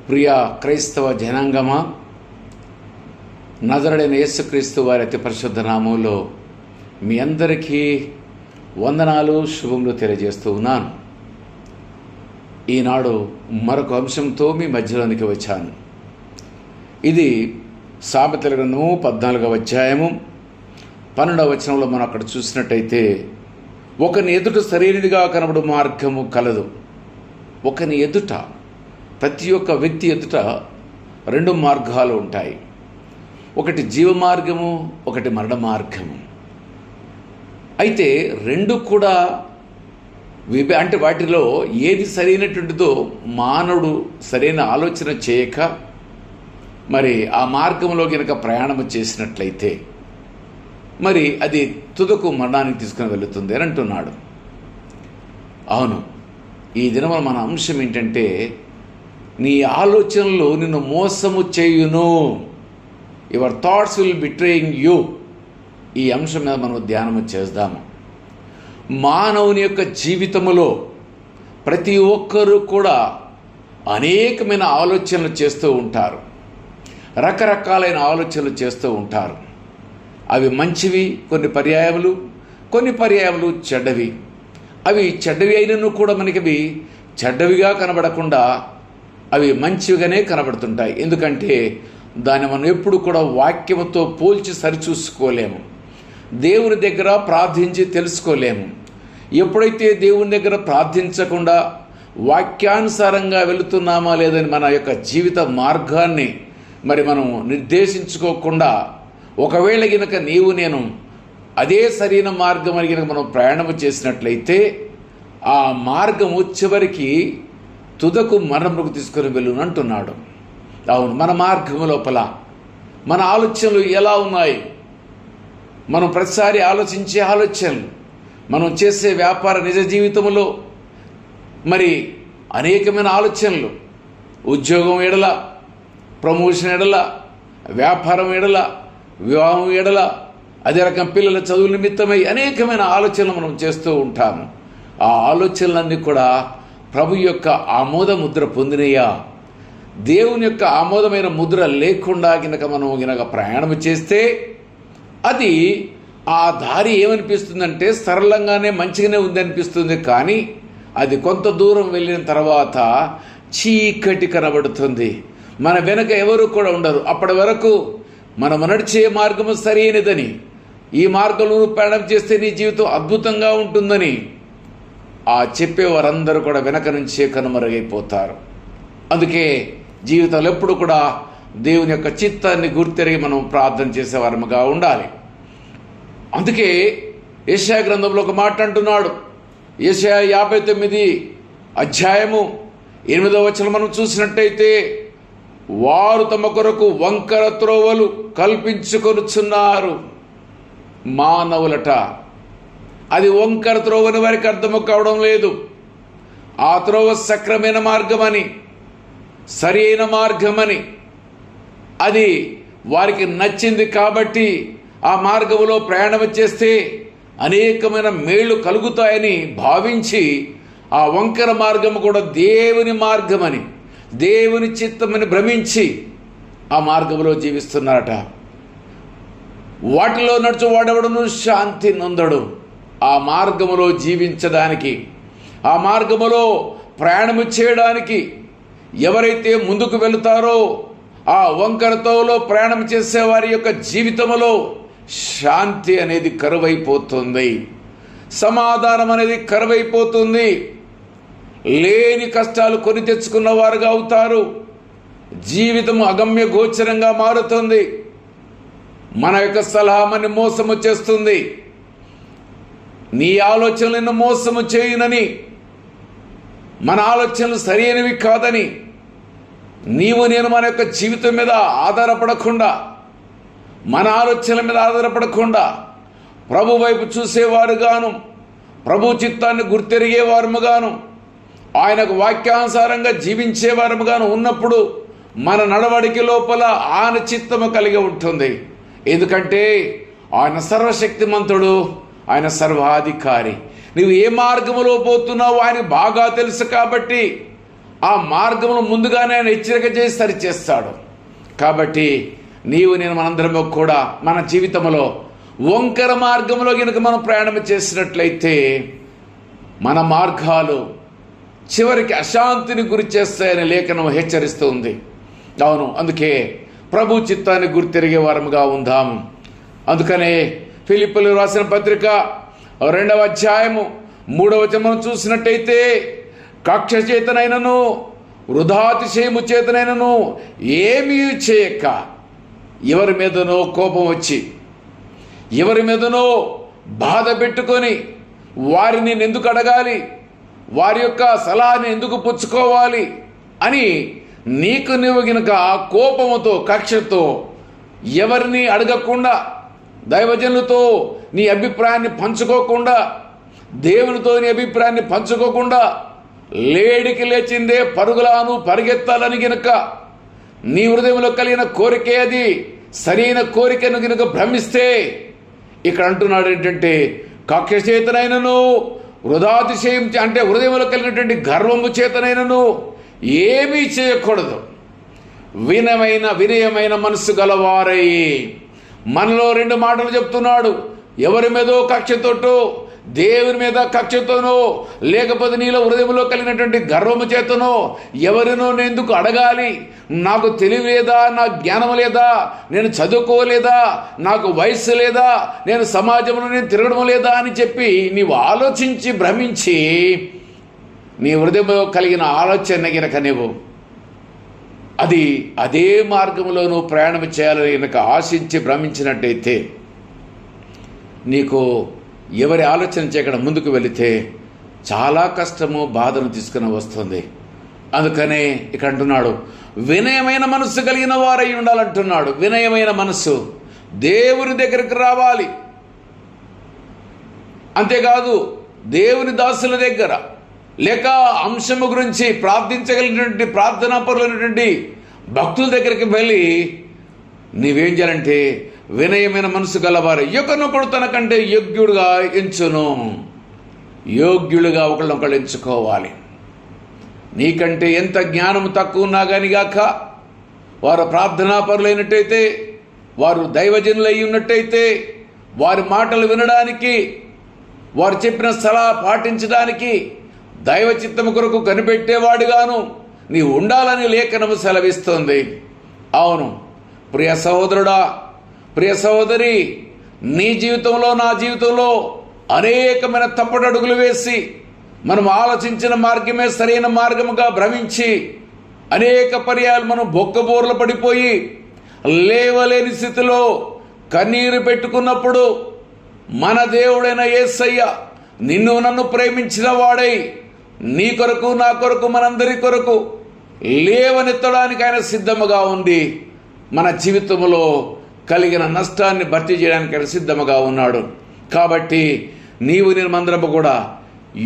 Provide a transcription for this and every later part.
ప్రియ క్రైస్తవ జనాంగమా, నజరుడైన యేసుక్రీస్తు వారి అతి పరిశుద్ధ నామములో మీ అందరికీ వందనాలు, శుభములు తెలియజేస్తూ ఉన్నాను. ఈనాడు మరొక అంశంతో మీ మధ్యలోనికి వచ్చాను. ఇది సామెతల గ్రంథము 14వ అధ్యాయము 12వ వచనంలో మనం అక్కడ చూసినట్టయితే, ఒకని ఎదుట సరైనదిగా కనబడు మార్గము కలదు. ఒకని ఎదుట, ప్రతి ఒక్క వ్యక్తి ఎదుట రెండు మార్గాలు ఉంటాయి. ఒకటి జీవ మార్గము, ఒకటి మరణ మార్గము. అయితే రెండు కూడా అంటే వాటిలో ఏది సరైనటువంటిదో మానవుడు సరైన ఆలోచన చేయక మరి ఆ మార్గంలో కనుక ప్రయాణం చేసినట్లయితే మరి అది తుదకు మరణానికి తీసుకుని వెళుతుంది అని అంటున్నాడు. అవును, ఈ దినమున మన అంశం ఏంటంటే, నీ ఆలోచనలు నిన్ను మోసము చేయును. Your thoughts will betraying you. ఈ అంశం మీద మనం ధ్యానము చేద్దాము. మానవుని యొక్క జీవితములో ప్రతి ఒక్కరూ కూడా అనేకమైన ఆలోచనలు చేస్తూ ఉంటారు. రకరకాలైన ఆలోచనలు చేస్తూ ఉంటారు. అవి మంచివి కొన్ని పర్యాయములు చెడ్డవి. అవి చెడ్డవి అయినను కూడా మనకి అవి చెడ్డవిగా కనబడకుండా అవి మంచివిగానే కనబడుతుంటాయి. ఎందుకంటే దాన్ని మనం ఎప్పుడు కూడా వాక్యముతో పోల్చి సరిచూసుకోలేము. దేవుని దగ్గర ప్రార్థించి తెలుసుకోలేము. ఎప్పుడైతే దేవుని దగ్గర ప్రార్థించకుండా వాక్యానుసారంగా వెళుతున్నామా లేదని మన యొక్క జీవిత మార్గాన్ని మరి మనం నిర్దేశించుకోకుండా, ఒకవేళ గనక నీవు నేను అదే సరైన మార్గం అని గనక మనం ప్రయాణం చేసినట్లయితే ఆ మార్గము చివరికి తుదకు మరణముకు తీసుకొని వెళ్ళును అంటున్నాడు. అవును, మన మార్గము లోపల మన ఆలోచనలు ఎలా ఉన్నాయి? మనం ప్రతిసారి ఆలోచించే ఆలోచనలు, మనం చేసే వ్యాపార నిజ జీవితంలో మరి అనేకమైన ఆలోచనలు, ఉద్యోగం ఎడల, ప్రమోషన్ ఎడల, వ్యాపారం ఎడల, వివాహం ఎడల, అదే రకం పిల్లల చదువు నిమిత్తమై అనేకమైన ఆలోచనలు మనం చేస్తూ ఉంటాము. ఆ ఆలోచనలన్నీ కూడా ప్రభు యొక్క ఆమోద ముద్ర పొందినయా? దేవుని యొక్క ఆమోదమైన ముద్ర లేకుండా మనం ప్రయాణం చేస్తే అది ఆ దారి ఏమనిపిస్తుందంటే సరళంగానే మంచిగానే ఉంది అనిపిస్తుంది. కానీ అది కొంత దూరం వెళ్ళిన తర్వాత చీకటి కనబడుతుంది. మన వెనక ఎవరు కూడా ఉండరు. అప్పటి వరకు మనం నడిచే మార్గము సరైనదని, ఈ మార్గంలో ప్రయాణం చేస్తే నీ జీవితం అద్భుతంగా ఉంటుందని ఆ చెప్పేవారందరూ కూడా వెనక నుంచే కనుమరుగైపోతారు. అందుకే జీవితంలో ఎప్పుడు కూడా దేవుని యొక్క చిత్తాన్ని గుర్తెరిగి మనం ప్రార్థన చేసేవారముగా ఉండాలి. అందుకే యెషయా గ్రంథంలో ఒక మాట అంటున్నాడు. యెషయా 59 అధ్యాయము 8వ వచనం మనం చూసినట్టయితే, వారు తమ కొరకు వంకర త్రోవలు కల్పించుకొనుచున్నారు. మానవులట, అది వంకర త్రోవని వారికి అర్థము కావడం లేదు. ఆ త్రోవ సక్రమైన మార్గమని, సరి అయిన మార్గమని, అది వారికి నచ్చింది కాబట్టి ఆ మార్గంలో ప్రయాణం చేస్తే అనేకమైన మేళ్లు కలుగుతాయని భావించి ఆ వంకర మార్గము కూడా దేవుని మార్గమని, దేవుని చిత్తమని భ్రమించి ఆ మార్గంలో జీవిస్తున్నారట. వాటిలో నడుచు వాడెవడను శాంతి నొందడు. ఆ మార్గములో జీవించడానికి, ఆ మార్గములో ప్రయాణము చేయడానికి ఎవరైతే ముందుకు వెళుతారో ఆ వంకరతోలో ప్రయాణం చేసే వారి యొక్క జీవితంలో శాంతి అనేది కరువైపోతుంది, సమాధానం అనేది కరువైపోతుంది. లేని కష్టాలు కొని తెచ్చుకున్న వారుగా అవుతారు. జీవితం అగమ్య గోచరంగా మారుతుంది. మన యొక్క సలహా మన మోసము చేస్తుంది. నీ ఆలోచనలను మోసము చేయునని, మన ఆలోచనలు సరైనవి కాదని నీవు నేను మన యొక్క జీవితం మీద ఆధారపడకుండా, మన ఆలోచనల మీద ఆధారపడకుండా ప్రభు వైపు చూసేవారుగాను, ప్రభు చిత్తాన్ని గుర్తెరిగేవారముగాను, ఆయనకు వాక్యానుసారంగా జీవించేవారముగాను ఉన్నప్పుడు మన నడవడికి లోపల ఆయన చిత్తము కలిగి ఉంటుంది. ఎందుకంటే ఆయన సర్వశక్తిమంతుడు, ఆయన సర్వాధికారి. నువ్వు ఏ మార్గములో పోతున్నావో ఆయన బాగా తెలుసు కాబట్టి ఆ మార్గమును ముందుగానే ఆయన హెచ్చరిక చేసి సరిచేస్తాడు. కాబట్టి నీవు నేను మనందరము కూడా మన జీవితంలో వంకర మార్గంలో కనుక మనం ప్రయాణం చేసినట్లయితే మన మార్గాలు చివరికి అశాంతిని గురి చేస్తాయని లేఖనం హెచ్చరిస్తుంది. అవును, అందుకే ప్రభు చిత్తాన్ని గుర్తిరిగే వారముగా ఉందాము. అందుకనే ఫిలిప్పీయులకు రాసిన పత్రిక 2వ అధ్యాయము 3వ వచనం చూసినట్టయితే, కక్ష చేతనైనను వృధాతిశయము చేతనైనను ఏమీ చేయక ఎవరి మీదనో కోపం వచ్చి ఎవరి మీదనో బాధ పెట్టుకొని వారిని ఎందుకు అడగాలి, వారి యొక్క సలహాని ఎందుకు పుచ్చుకోవాలి అని నీకు నువ్వు గనుక కోపముతో కక్షతో ఎవరిని అడగకుండా, దైవజనులతో నీ అభిప్రాయాన్ని పంచుకోకుండా, దేవునితో నీ అభిప్రాయాన్ని పంచుకోకుండా లేడికి లేచిందే పరుగులాను పరిగెత్తాలని గనుక నీ హృదయంలో కలిగిన కోరికే అది సరైన కోరికను గనుక భ్రమిస్తే, ఇక్కడ అంటున్నాడు ఏంటంటే, కక్ష చేతనైనను వృధాతిశయం అంటే హృదయంలో కలిగినటువంటి గర్వము చేతనైనను ఏమీ చేయకూడదు. వినయమైన మనస్సు గలవారై, మనలో 2 మాటలు చెప్తున్నాడు. ఎవరి మీదో కక్షతోటో, దేవుని మీద కక్షతోనో, లేకపోతే నీలో హృదయంలో కలిగినటువంటి గర్వము చేతనో ఎవరినో నేను ఎందుకు అడగాలి, నాకు తెలివి లేదా, నాకు జ్ఞానం లేదా, నేను చదువుకోలేదా, నాకు వయస్సు లేదా, నేను సమాజంలో నేను తిరగడం లేదా అని చెప్పి నీవు ఆలోచించి భ్రమించి నీ హృదయంలో కలిగిన ఆలోచన గినక నీవు అదే మార్గంలో నువ్వు ప్రయాణం చేయాలని కనుక ఆశించి భ్రమించినట్టయితే నీకు ఎవరి ఆలోచన చేయకుండా ముందుకు వెళితే చాలా కష్టము, బాధను తీసుకుని వస్తుంది. అందుకనే ఇక్కడ అంటున్నాడు, వినయమైన మనస్సు కలిగిన వారై ఉండాలంటున్నాడు. వినయమైన మనస్సు దేవుని దగ్గరికి రావాలి. అంతేకాదు దేవుని దాసుల దగ్గర లేక అంశము గురించి ప్రార్థించగలిగినటువంటి ప్రార్థనాపరులైనటువంటి భక్తుల దగ్గరికి వెళ్ళి నీవేం చేయాలంటే వినయమైన మనసు గలవారు ఒకరినొకడు తనకంటే యోగ్యుడుగా ఎంచును. యోగ్యులుగా ఒకళ్ళొకళ్ళు ఎంచుకోవాలి. నీకంటే ఎంత జ్ఞానం తక్కువ ఉన్నా కానీ గాక వారు ప్రార్థనాపరులైనట్టయితే, వారు దైవజనులు అయి ఉన్నట్టయితే, వారి మాటలు వినడానికి, వారు చెప్పిన సలహా పాటించడానికి దైవ చిత్తము కొరకు కనిపెట్టేవాడుగాను నీ ఉండాలని లేఖనము సెలవిస్తుంది. అవును ప్రియ సహోదరుడా, ప్రియ సహోదరి, నీ జీవితంలో నా జీవితంలో అనేకమైన తప్పటడుగులు వేసి మనం ఆలోచించిన మార్గమే సరైన మార్గముగా భ్రమించి అనేక పర్యాలు మనం బొక్కబోర్లు పడిపోయి లేవలేని స్థితిలో కన్నీరు పెట్టుకున్నప్పుడు మన దేవుడైన యేసయ్య నిన్ను నన్ను ప్రేమించిన వాడై నీ కొరకు నా కొరకు మనందరి కొరకు లేవనెత్తడానికి ఆయన సిద్ధముగా ఉంది. మన జీవితంలో కలిగిన నష్టాన్ని భర్తీ చేయడానికి ఆయన సిద్ధముగా ఉన్నాడు. కాబట్టి నీవు నిర్మందరము కూడా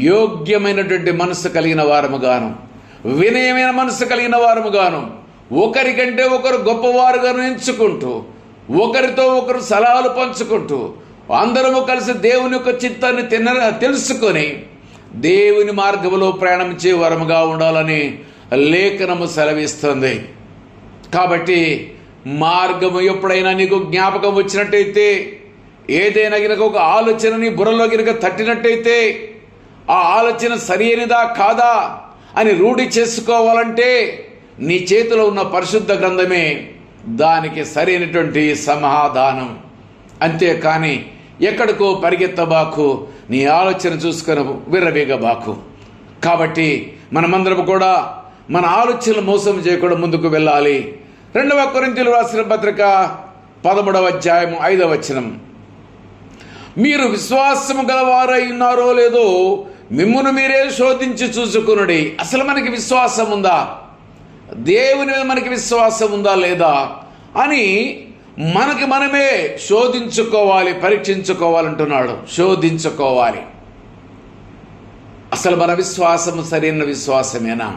యోగ్యమైనటువంటి మనస్సు కలిగిన వారముగాను, వినయమైన మనస్సు కలిగిన వారముగాను, ఒకరికంటే ఒకరు గొప్పవారుగాను ఎంచుకుంటూ, ఒకరితో ఒకరు సలహాలు పంచుకుంటూ, అందరము కలిసి దేవుని యొక్క చిత్తాన్ని తెలుసుకొని దేవుని మార్గంలో ప్రయాణించే వరముగా ఉండాలని లేఖనము సెలవిస్తుంది. కాబట్టి మార్గము ఎప్పుడైనా నీకు జ్ఞాపకం వచ్చినట్టయితే, ఏదైనా గినక ఒక ఆలోచన నీ బుర్రలో గినక తట్టినట్టయితే, ఆ ఆలోచన సరైనదా కాదా అని రూఢి చేసుకోవాలంటే నీ చేతిలో ఉన్న పరిశుద్ధ గ్రంథమే దానికి సరైనటువంటి సమాధానం. అంతేకాని ఎక్కడికో పరిగెత్తబాకు, నీ ఆలోచన చూసుకొని విర్రవీగబాకు. కాబట్టి మనమందరం కూడా మన ఆలోచనలు మోసం చేయకుండా ముందుకు వెళ్ళాలి. 2వ కొరింథీయులకు రాసిన పత్రిక 13వ అధ్యాయం 5వ వచనం, మీరు విశ్వాసము గలవారై ఉన్నారో లేదో మిమ్మును మీరే శోధించి చూసుకునుడి. అసలు మనకి విశ్వాసం ఉందా, దేవుని మీద మనకి విశ్వాసం ఉందా లేదా అని మనకి మనమే శోధించుకోవాలి, పరీక్షించుకోవాలంటున్నాడు. శోధించుకోవాలి. అసలు మన విశ్వాసము సరైన విశ్వాసమేనా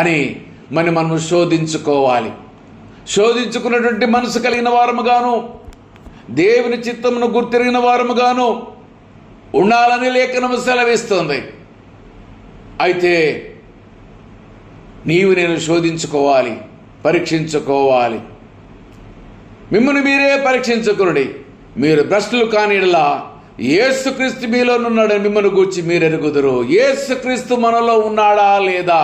అని మనము శోధించుకోవాలి. శోధించుకున్నటువంటి మనసు కలిగిన వారముగాను, దేవుని చిత్తమును గుర్తిరిగిన వారముగాను ఉండాలని లేఖనము సెలవిస్తుంది. అయితే నీవు నేను శోధించుకోవాలి, పరీక్షించుకోవాలి. మిమ్మల్ని మీరే పరీక్షించుకునుడి. మీరు భ్రష్టులు కానిలా యేసుక్రీస్తు మీలోనున్నాడని మిమ్మల్ని గూర్చి మీరు ఎరుగుదురు. యేసుక్రీస్తు మనలో ఉన్నాడా లేదా,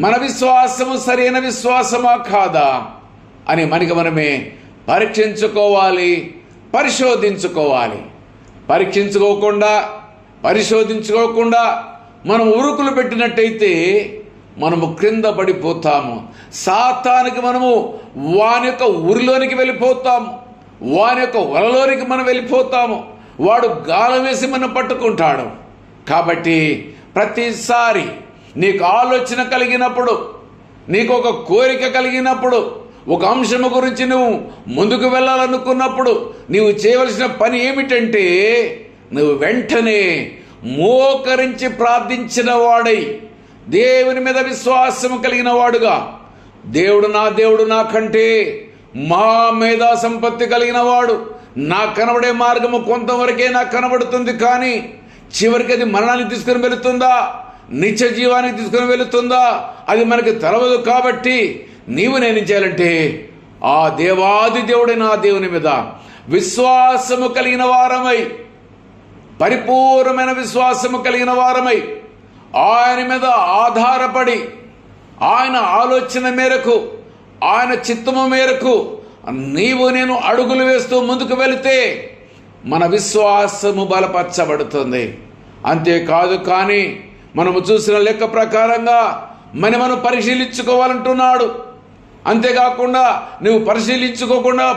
మన విశ్వాసము సరైన విశ్వాసమా కాదా అని మనకి మనమే పరీక్షించుకోవాలి, పరిశోధించుకోవాలి. పరిశోధించుకోకుండా మనం ఉరుకులు పెట్టినట్టయితే మనము క్రింద పడిపోతాము. సాతానికి మనము వాని యొక్క ఊరిలోనికి వెళ్ళిపోతాము, వాని యొక్క వలలోనికి మనం వెళ్ళిపోతాము. వాడు గాలం వేసి మనం పట్టుకుంటాడు. కాబట్టి ప్రతిసారి నీకు ఆలోచన కలిగినప్పుడు, నీకు ఒక కోరిక కలిగినప్పుడు, ఒక అంశము గురించి నువ్వు ముందుకు వెళ్ళాలనుకున్నప్పుడు నీవు చేయవలసిన పని ఏమిటంటే, నువ్వు వెంటనే మోకరించి ప్రార్థించిన వాడై, దేవుని మీద విశ్వాసము కలిగిన వాడుగా, దేవుడు నాకంటే మా మేధా సంపత్తి కలిగిన వాడు, నాకు కనబడే మార్గము కొంతవరకే నాకు కనబడుతుంది, కానీ చివరికి అది మరణానికి తీసుకుని వెళుతుందా, నిత్య జీవానికి తీసుకుని వెళుతుందా, అది మనకి తెలవదు. కాబట్టి నేను చేయాలంటే ఆ దేవాది దేవుడైన ఆ దేవుని మీద విశ్వాసము కలిగిన వారమై, పరిపూర్ణమైన విశ్వాసము కలిగిన వారమై, ఆయన మీద ఆధారపడి, ఆయన ఆలోచన మేరకు, ఆయన చిత్తము మేరకు నేను అడుగులు వేస్తూ ముందుకు వెళితే మన విశ్వాసము బలపరచబడుతుంది. అంతేకాదు కానీ మనము చూసిన లెక్క ప్రకారంగా మనం పరిశీలించుకోవాలంటున్నాడు. అంతేకాకుండా నువ్వు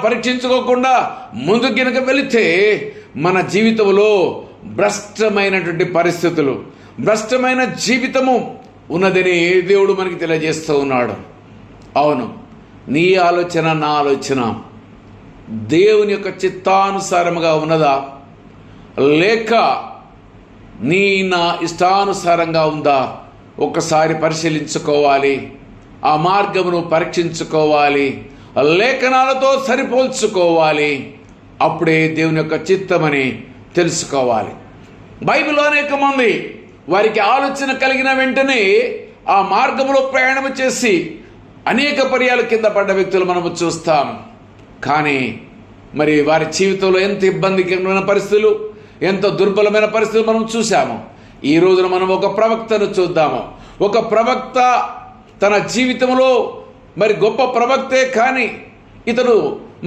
పరీక్షించుకోకుండా ముందుకు గినక వెళితే మన జీవితంలో భ్రష్టమైనటువంటి పరిస్థితులు, భ్రష్టమైన జీవితము ఉన్నదని దేవుడు మనకి తెలియజేస్తూ ఉన్నాడు. అవును, నీ ఆలోచన, నా ఆలోచన దేవుని యొక్క చిత్తానుసారముగా ఉన్నదా, లేక నా ఇష్టానుసారంగా ఉందా? ఒకసారి పరిశీలించుకోవాలి, ఆ మార్గమును పరీక్షించుకోవాలి, లేఖనాలతో సరిపోల్చుకోవాలి. అప్పుడే దేవుని యొక్క చిత్తమని తెలుసుకోవాలి. బైబిల్లో అనేక మంది వారికి ఆలోచన కలిగిన వెంటనే ఆ మార్గంలో ప్రయాణం చేసి అనేక పర్యాలు కింద పడ్డ వ్యక్తులు మనము చూస్తాం. కానీ మరి వారి జీవితంలో ఎంత ఇబ్బందికరమైన పరిస్థితులు, ఎంత దుర్బలమైన పరిస్థితులు మనం చూసాము. ఈ రోజున మనం ఒక ప్రవక్తను చూద్దాము. ఒక ప్రవక్త తన జీవితంలో మరి గొప్ప ప్రవక్తే, కానీ ఇతడు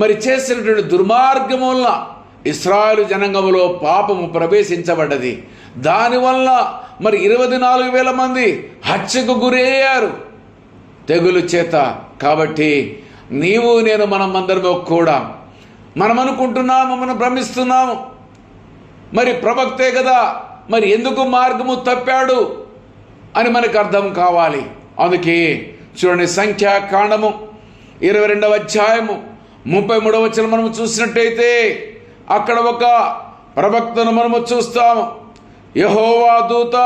మరి చేసినటువంటి దుర్మార్గం వల్ల ఇశ్రాయేలు జనాంగంలో పాపము ప్రవేశించబడ్డది. దానివల్ల మరి 24,000 మంది హత్యకు గురయ్యారు తెగులు చేత. కాబట్టి నేను మనమందరము కూడా మనం అనుకుంటున్నాము, మనం భ్రమిస్తున్నాము, మరి ప్రవక్తే కదా, మరి ఎందుకు మార్గము తప్పాడు అని మనకు అర్థం కావాలి. అందుకే చూడండి, సంఖ్యాకాండము 22వ అధ్యాయము 33వ వచనం మనము చూసినట్టయితే అక్కడ ఒక ప్రవక్తను మనము చూస్తాము. యెహోవా దూత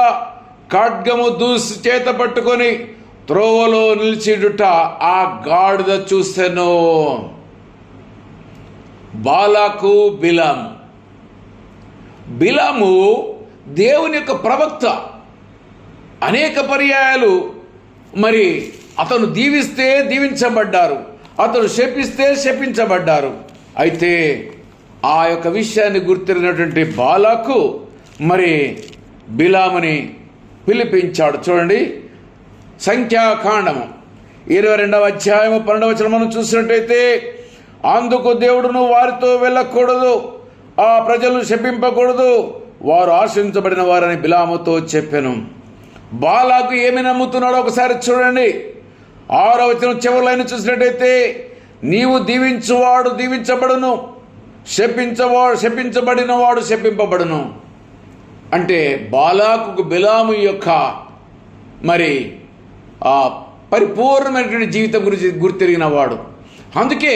ఖడ్గము దూసి చేత పట్టుకొని త్రోవలో నిలిచిడుట ఆ గాడిద చూసెను. బాలాకు బిలాము దేవుని యొక్క ప్రవక్త. అనేక పర్యాయాలు మరి అతను దీవిస్తే దీవించబడ్డారు, అతను శపిస్తే శపించబడ్డారు. అయితే ఆ యొక్క విషయాన్ని గుర్తిరిగినటువంటి బాలాకు మరి బిలాముని పిలిపించాడు. చూడండి, సంఖ్యాకాండము 22వ అధ్యాయము 12వ వచనం మనం చూసినట్టయితే, అందుకు దేవుడును వారితో వెళ్ళకూడదు, ఆ ప్రజలు శపింపకూడదు, వారు ఆశించబడిన వారని బిలాముతో చెప్పెను. బాలాకు ఏమి నమ్ముతున్నాడో ఒకసారి చూడండి. 6వ వచనం చివరిలో చూసినట్టయితే, నీవు దీవించువాడు దీవించబడును, శపించబడిన వాడు శపింపబడును. అంటే బాలాకు బిలాము యొక్క మరి ఆ పరిపూర్ణమైనటువంటి జీవితం గురించి గుర్తిరిగిన వాడు. అందుకే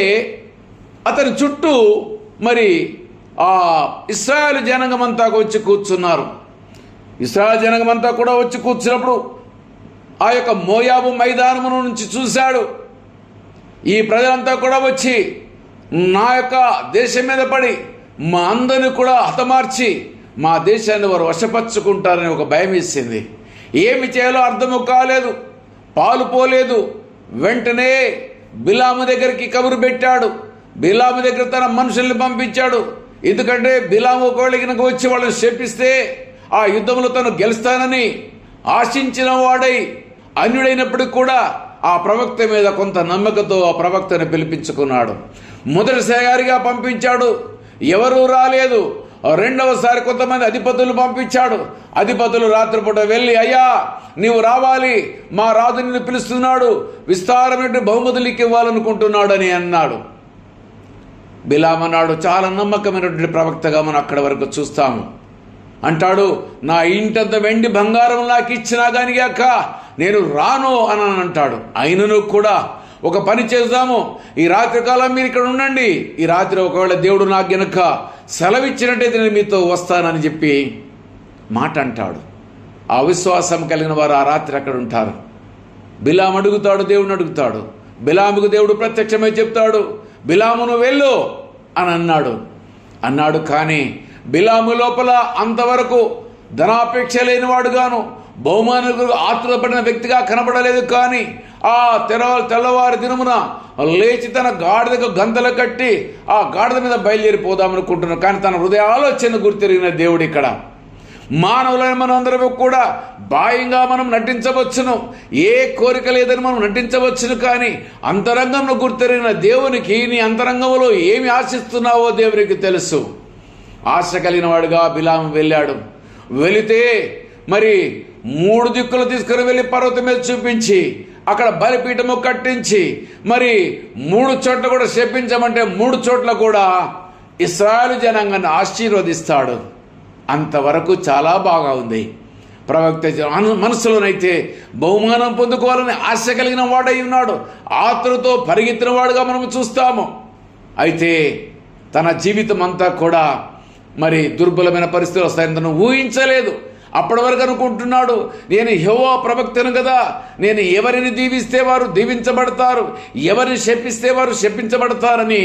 అతని చుట్టూ మరి ఆ ఇశ్రాయేలు జనాంగమంతా వచ్చి కూర్చున్నారు. ఇశ్రాయేలు జనాంగమంతా కూడా వచ్చి కూర్చున్నప్పుడు ఆ యొక్క మోయాబు మైదానము నుంచి చూశాడు. ఈ ప్రజలంతా కూడా వచ్చి నా యొక్క దేశం మీద పడి మా అందరిని కూడా హతమార్చి మా దేశాన్ని వారు వశపరుచుకుంటారని ఒక భయం వేసింది. ఏమి చేయాలో అర్థము కాలేదు. పాలు పోలేదు. వెంటనే బిలాము దగ్గరికి కబురు పెట్టాడు. బిలాము దగ్గర తన మనుషుల్ని పంపించాడు. ఎందుకంటే బిలాము ఒకవేళ కనుక వచ్చి వాళ్ళని శపిస్తే ఆ యుద్ధంలో తను గెలుస్తానని ఆశించిన వాడై అన్యుడైనప్పటికీ కూడా ఆ ప్రవక్త మీద కొంత నమ్మకంతో ఆ ప్రవక్తను పిలిపించుకున్నాడు. మొదటిసారిగా పంపించాడు, ఎవరూ రాలేదు. రెండవసారి కొంతమంది అధిపతులు పంపించాడు. అధిపతులు రాత్రిపూట వెళ్ళి, అయ్యా నీవు రావాలి, మా రాజు నిన్ను పిలుస్తున్నాడు, విస్తారమైన బహుమతులు ఇవ్వాలనుకుంటున్నాడు అని అన్నాడు. బిలాము అన్నాడు, చాలా నమ్మకమైనటువంటి ప్రవక్తగా మనం అక్కడి వరకు చూస్తాము. అంటాడు, నా ఇంటంత వెండి బంగారం నాకు ఇచ్చినా కానీ అక్క నేను రాను అని అంటాడు. అయినను కూడా ఒక పని చేద్దాము, ఈ రాత్రి కాలం మీరు ఇక్కడ ఉండండి, ఈ రాత్రి ఒకవేళ దేవుడు నాకు గనక సెలవిచ్చినట్టయితే నేను మీతో వస్తానని చెప్పి మాట అంటాడు. ఆ విశ్వాసం కలిగిన వారు ఆ రాత్రి అక్కడ ఉంటారు. బిలాము అడుగుతాడు, దేవుడిని అడుగుతాడు. బిలాముకు దేవుడు ప్రత్యక్షమై చెప్తాడు, బిలామును వెళ్ళు అని అన్నాడు. కానీ బిలాము లోపల అంతవరకు ధనాపేక్ష లేనివాడుగాను బహుమానులకు ఆతురపడిన వ్యక్తిగా కనబడలేదు. కానీ ఆ తెల్లవారి దినమున లేచి తన గాడిదకు గంతలు కట్టి ఆ గాడిద మీద బయలుదేరిపోదామనుకుంటున్నాడు. కానీ తన హృదయ ఆలోచన గుర్తెరిగిన దేవుడు ఇక్కడ మానవులైన మనం అందరం కూడా బాహ్యంగా మనం నటించవచ్చును, ఏ కోరిక లేదని మనం నటించవచ్చును. కానీ అంతరంగంలో గుర్తెరిగిన దేవునికి నీ అంతరంగంలో ఏమి ఆశిస్తున్నావో దేవునికి తెలుసు. ఆశ కలిగిన వాడుగా బిలాము వెళ్ళాడు. వెళితే మరి 3 దిక్కులు తీసుకుని వెళ్ళి పర్వతం మీద చూపించి అక్కడ బలిపీఠము కట్టించి మరి 3 చోట్ల కూడా శపించమంటే 3 చోట్ల కూడా ఇశ్రాయేలు జనాంగాన్ని ఆశీర్వదిస్తాడు. అంతవరకు చాలా బాగా ఉంది. ప్రవక్త మనసులోనైతే బహుమానం పొందుకోవాలని ఆశ కలిగిన వాడై ఉన్నాడు. ఆతురతో పరిగెత్తిన వాడుగా మనం చూస్తాము. అయితే తన జీవితం అంతా కూడా మరి దుర్బలమైన పరిస్థితులు వస్తాయని తను ఊహించలేదు. అప్పటి వరకు అనుకుంటున్నాడు, నేను యెహోవా ప్రవక్తను కదా, నేను ఎవరిని దీవిస్తే వారు దీవించబడతారు, ఎవరిని శపిస్తే వారు శపించబడతారని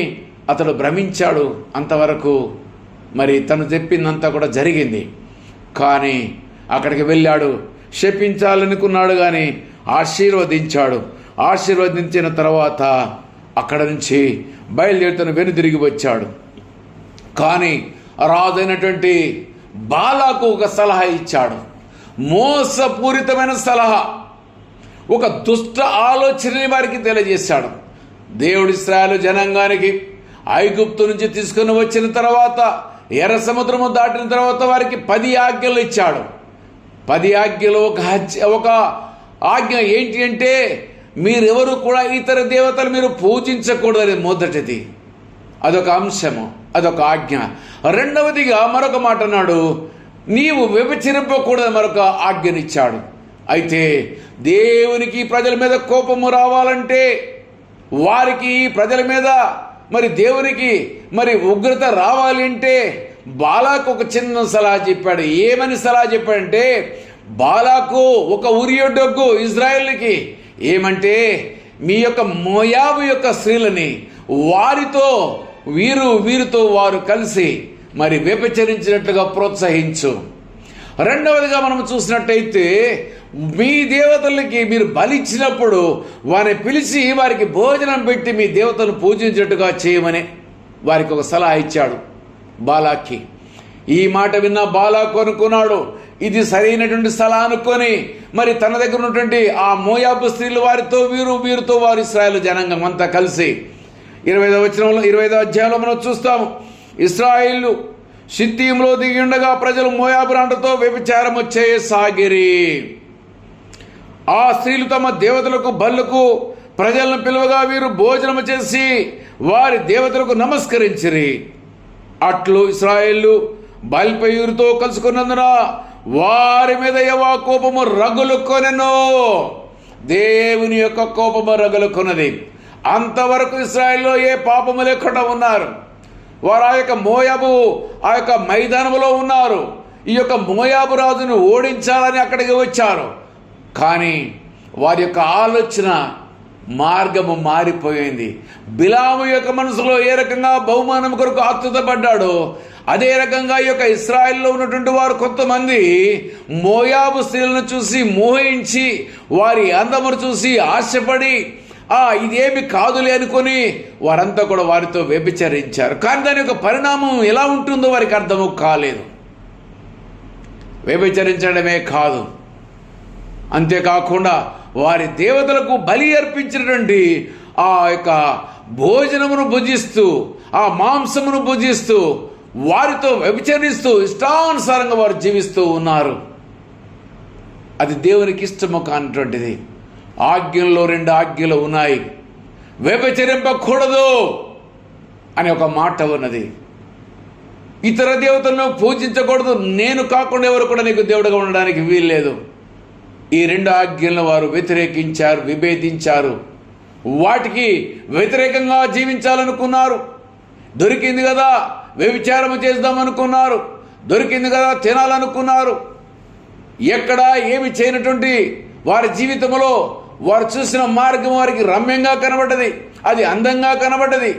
అతడు భ్రమించాడు. అంతవరకు మరి తను చెప్పిందంతా కూడా జరిగింది. కానీ అక్కడికి వెళ్ళాడు, శపించాలనుకున్నాడు కానీ ఆశీర్వదించాడు. ఆశీర్వదించిన తర్వాత అక్కడ నుంచి బయలుదేరుతూ వెనుదిరిగి వచ్చాడు. కానీ రాజైనటువంటి బాలాకు ఒక సలహా ఇచ్చాడు, మోసపూరితమైన సలహా, ఒక దుష్ట ఆలోచనని వారికి తెలియజేశాడు. దేవుడు ఇశ్రాయేలు జనాంగానికి ఐగుప్తు నుంచి తీసుకుని వచ్చిన తర్వాత ఎర్ర సముద్రము దాటిన తర్వాత వారికి 10 ఆజ్ఞలు ఇచ్చాడు. 10 ఆజ్ఞలు ఒక ఆజ్ఞ ఏంటి అంటే మీరెవరు కూడా ఇతర దేవతలు మీరు పూజించకూడదని మొదటిది, అదొక అంశము, అదొక ఆజ్ఞ. రెండవదిగా మరొక మాట అన్నాడు, నీవు వ్యభిచరింపకూడదని మరొక ఆజ్ఞనిచ్చాడు. అయితే దేవునికి ప్రజల మీద కోపము రావాలంటే, వారికి ప్రజల మీద మరి దేవునికి మరి ఉగ్రత రావాలి అంటే బాలాకు ఒక చిన్న సలహా చెప్పాడు. ఏమని సలహా చెప్పాడంటే, బాలాకు ఒక ఉరియొడ్డొగ్గు ఇజ్రాయేల్కి ఏమంటే, మీ యొక్క మోయాబు యొక్క స్త్రీలని వీరితో వారు కలిసి మరి వ్యభిచరించినట్లుగా ప్రోత్సహించు. రెండవదిగా మనం చూసినట్టయితే మీ దేవతలకి మీరు బలిచ్చినప్పుడు వారిని పిలిచి వారికి భోజనం పెట్టి మీ దేవతను పూజించినట్టుగా చేయమని వారికి ఒక సలహా ఇచ్చాడు బాలాకి. ఈ మాట విన్న బాలాకు అనుకున్నాడు, ఇది సరైనటువంటి సలహా అనుకొని మరి తన దగ్గర ఉన్నటువంటి ఆ మోయాబు స్త్రీలు వీరితో వారు ఇశ్రాయేలు జనాంగం అంతా కలిసి 25వ అధ్యాయంలో మనం చూస్తాము. ఇశ్రాయేలు షిత్తీములో దిగి ఉండగా ప్రజలు మోయాబు రాండ్రతో వ్యభిచారము చేయసాగిరి. ఆ స్త్రీలు తమ దేవతలకు బల్లకు ప్రజలను పిలువగా వీరు భోజనము చేసి వారి దేవతలకు నమస్కరించిరి. అట్లు ఇశ్రాయేలు బయల్పై వీరితో కలుసుకున్నందున వారి మీద యెహోవా కోపము రగులుకొనెను. దేవుని యొక్క కోపము రగులుకొన్నది. అంతవరకు ఇశ్రాయేల్లో ఏ పాపము లేకుండా ఉన్నారు. వారు ఆ యొక్క మైదానంలో ఉన్నారు. ఈ యొక్క మోయాబు రాజును ఓడించాలని అక్కడికి వచ్చారు. కానీ వారి యొక్క ఆలోచన మార్గము మారిపోయింది. బిలాము యొక్క మనసులో ఏ రకంగా బహుమానం కొరకు ఆతురపడ్డాడో అదే రకంగా ఈ యొక్క ఇశ్రాయేల్లో ఉన్నటువంటి వారు కొంతమంది మోయాబు స్త్రీలను చూసి మోహించి వారి అందమును చూసి ఆశపడి ఇదేమి కాదులే అనుకొని వారంతా కూడా వారితో వ్యభిచరించారు. కానీ దాని యొక్క పరిణామం ఎలా ఉంటుందో వారికి అర్థము కాలేదు. వ్యభిచరించడమే కాదు, అంతేకాకుండా వారి దేవతలకు బలి అర్పించినటువంటి ఆ యొక్క భోజనమును భుజిస్తూ ఆ మాంసమును భుజిస్తూ వారితో వ్యభిచరిస్తూ ఇష్టానుసారంగా వారు జీవిస్తూ ఉన్నారు. అది దేవునికి ఇష్టము కానటువంటిది. ఆజ్ఞల్లో 2 ఆజ్ఞలు ఉన్నాయి. వ్యభిచరింపకూడదు అని ఒక మాట ఉన్నది. ఇతర దేవతలను పూజించకూడదు, నేను కాకుండా ఎవరు కూడా నీకు దేవుడుగా ఉండడానికి వీల్లేదు. ఈ 2 ఆజ్ఞలను వారు వ్యతిరేకించారు, విభేదించారు. వాటికి వ్యతిరేకంగా జీవించాలనుకున్నారు. దొరికింది కదా వ్యభిచారం చేద్దామనుకున్నారు, దొరికింది కదా తినాలనుకున్నారు. ఎక్కడ ఏమి చేయనటువంటి వారి జీవితంలో వారు చూసిన మార్గం వారికి రమ్యంగా కనబడ్డది, అది అందంగా కనబడ్డది.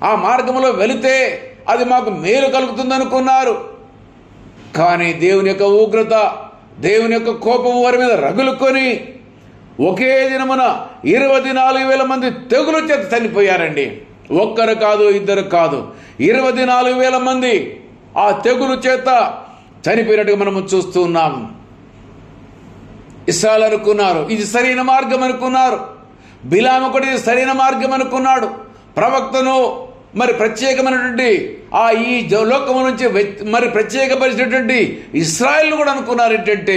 ఆ మార్గంలో వెళితే అది మాకు మేలు కలుగుతుందనుకున్నారు. కానీ దేవుని యొక్క ఉగ్రత, దేవుని యొక్క కోపం వారి మీద రగులుకొని ఒకే దినమున 24,000 మంది తెగులు చేత చనిపోయారండి. ఒక్కరు కాదు, ఇద్దరు కాదు, 24,000 మంది ఆ తెగులు చేత చనిపోయినట్టుగా మనము చూస్తూ ఉన్నాము. ఇశ్రాయేలు అనుకున్నారు ఇది సరైన మార్గం అనుకున్నారు. బిలాము కూడా ఇది సరైన మార్గం అనుకున్నాడు. ప్రవక్తను ప్రత్యేకమైనటువంటి ఈ లోకము నుంచి ప్రత్యేకపరిచినటువంటి ఇశ్రాయేలు కూడా అనుకున్నారు ఏంటంటే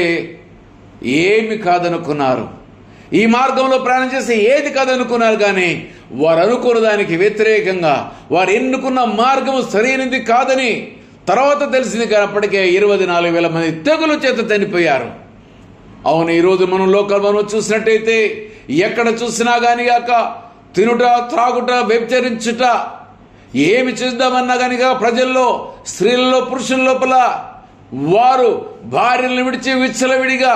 ఏమి కాదనుకున్నారు. ఈ మార్గంలో ప్రయాణం చేస్తే ఏది కాదనుకున్నారు. కానీ వారు అనుకున్న దానికి వ్యతిరేకంగా వారు ఎన్నుకున్న మార్గము సరైనది కాదని తర్వాత తెలిసింది. కానీ అప్పటికే 24,000 మంది తెగులు చేత చనిపోయారు. అవును, ఈరోజు మనం లోకంలో చూసినట్టయితే ఎక్కడ చూసినా కానీ కాక తినుట, త్రాగుట, వ్యభిచరించుట, ఏమి చూద్దామన్నా కానీ ప్రజల్లో, స్త్రీలలో, పురుషుల లోపల వారు భార్యలను విడిచి విచ్చలవిడిగా